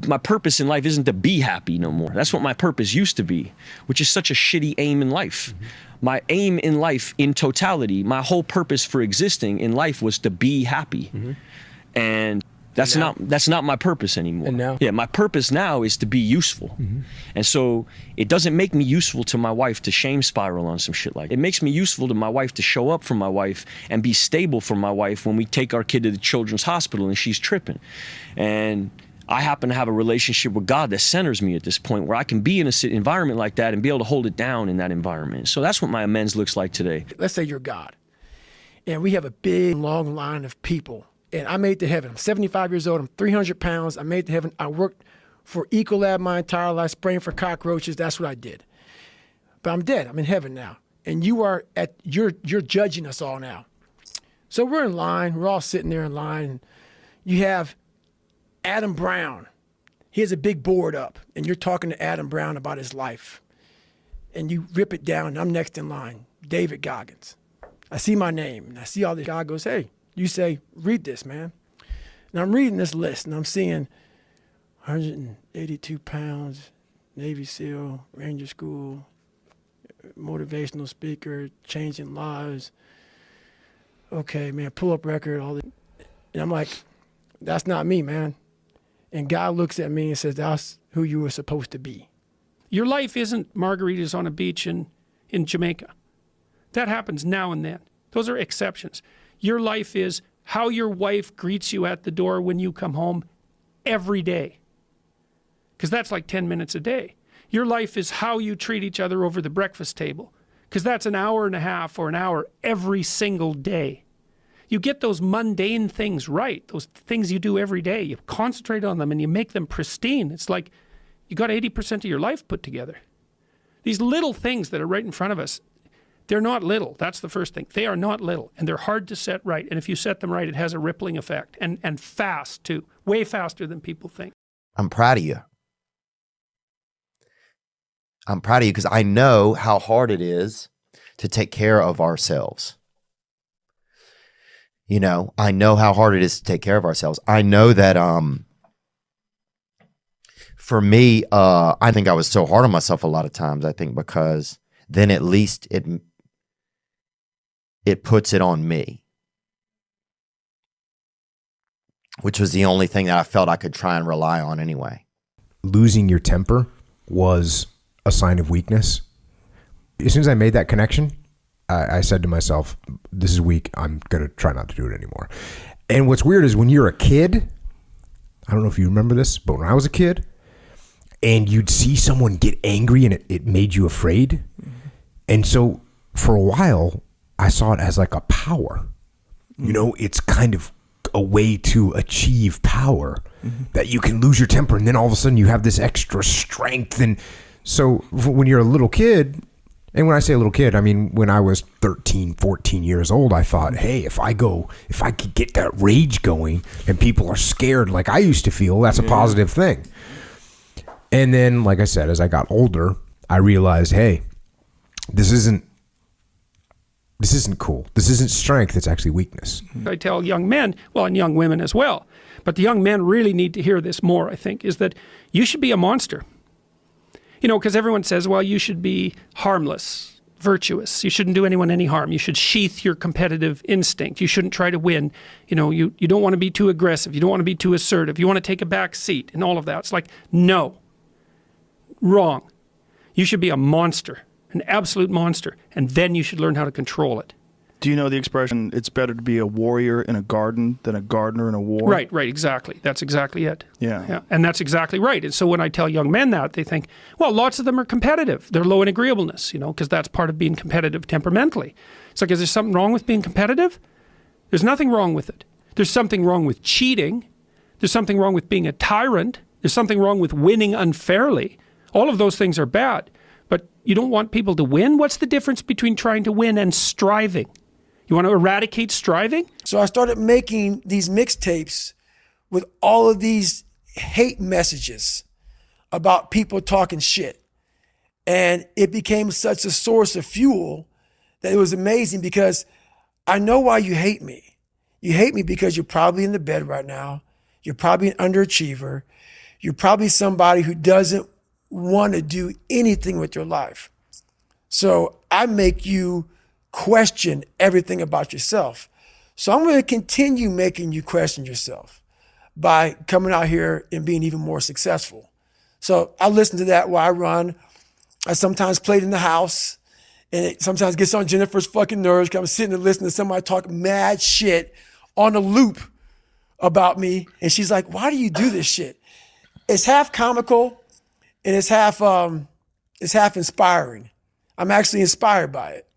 my purpose in life isn't to be happy no more. That's what my purpose used to be, which is such a shitty aim in life. My aim in life, in totality, my whole purpose for existing in life was to be happy. And that's not my purpose anymore. And now? Yeah, my purpose now is to be useful. And so it doesn't make me useful to my wife to shame spiral on some shit like that. It makes me useful to my wife to show up for my wife and be stable for my wife when we take our kid to the children's hospital and she's tripping. And I happen to have a relationship with God that centers me at this point where I can be in an environment like that and be able to hold it down in that environment. So that's what my amends looks like today. Let's say you're God, and we have a big, long line of people. And I made it to heaven. I'm 75 years old. I'm 300 pounds. I made it to heaven. I worked for Ecolab my entire life, spraying for cockroaches. That's what I did. But I'm dead. I'm in heaven now. And you're judging us all now. So we're in line. We're all sitting there in line. And you have Adam Brown. He has a big board up, and you're talking to Adam Brown about his life. And you rip it down, and I'm next in line, David Goggins. I see my name, and I see all this. God goes, hey. You say, read this, man. And I'm reading this list, and I'm seeing 182 pounds, Navy SEAL, Ranger School, motivational speaker, changing lives. Okay, man, pull-up record, all this. And I'm like, that's not me, man. And God looks at me and says, that's who you were supposed to be. Your life isn't margaritas on a beach in Jamaica. That happens now and then. Those are exceptions. Your life is how your wife greets you at the door when you come home every day. Because that's like 10 minutes a day. Your life is how you treat each other over the breakfast table. Because that's an hour and a half or an hour every single day. You get those mundane things right, those things you do every day. You concentrate on them and you make them pristine. It's like you got 80% of your life put together. These little things that are right in front of us, they're not little. That's the first thing. They are not little, and they're hard to set right. And if you set them right, it has a rippling effect, and fast too, way faster than people think. I'm proud of you. I'm proud of you because I know how hard it is to take care of ourselves. You know, I know how hard it is to take care of ourselves. I know that for me, I think I was so hard on myself a lot of times, I think, because then at least it puts it on me, which was the only thing that I felt I could try and rely on anyway. Losing your temper was a sign of weakness. As soon as I made that connection, I said to myself, this is weak. I'm going to try not to do it anymore. And what's weird is when you're a kid, I don't know if you remember this, but when I was a kid and you'd see someone get angry and it made you afraid. And so for a while, I saw it as like a power. You know, it's kind of a way to achieve power, that you can lose your temper and then all of a sudden you have this extra strength. And so when you're a little kid, and when I say a little kid, I mean, when I was 13, 14 years old, I thought, hey, if I could get that rage going and people are scared like I used to feel, that's a positive thing. And then, like I said, as I got older, I realized, hey, this isn't cool. This isn't strength. It's actually weakness. I tell young men, well, and young women as well, but the young men really need to hear this more, I think, is that you should be a monster. You know, because everyone says, well, you should be harmless, virtuous. You shouldn't do anyone any harm. You should sheath your competitive instinct. You shouldn't try to win. You know, you don't want to be too aggressive. You don't want to be too assertive. You want to take a back seat and all of that. It's like, no, wrong. You should be a monster, an absolute monster, and then you should learn how to control it. Do you know the expression, it's better to be a warrior in a garden than a gardener in a war? Right, exactly. That's exactly it. Yeah. And that's exactly right. And so when I tell young men that, they think, well, lots of them are competitive. They're low in agreeableness, you know, because that's part of being competitive temperamentally. It's like, is there something wrong with being competitive? There's nothing wrong with it. There's something wrong with cheating. There's something wrong with being a tyrant. There's something wrong with winning unfairly. All of those things are bad. But you don't want people to win? What's the difference between trying to win and striving? You want to eradicate striving? So I started making these mixtapes with all of these hate messages about people talking shit. And it became such a source of fuel that it was amazing, because I know why you hate me. You hate me because you're probably in the bed right now. You're probably an underachiever. You're probably somebody who doesn't want to do anything with your life. So I make you question everything about yourself. So I'm going to continue making you question yourself by coming out here and being even more successful. So I listen to that while I run. I sometimes play it in the house, and it sometimes gets on Jennifer's fucking nerves because I'm sitting and listening to somebody talk mad shit on a loop about me. And she's like, why do you do this shit? It's half comical and it's half inspiring. I'm actually inspired by it.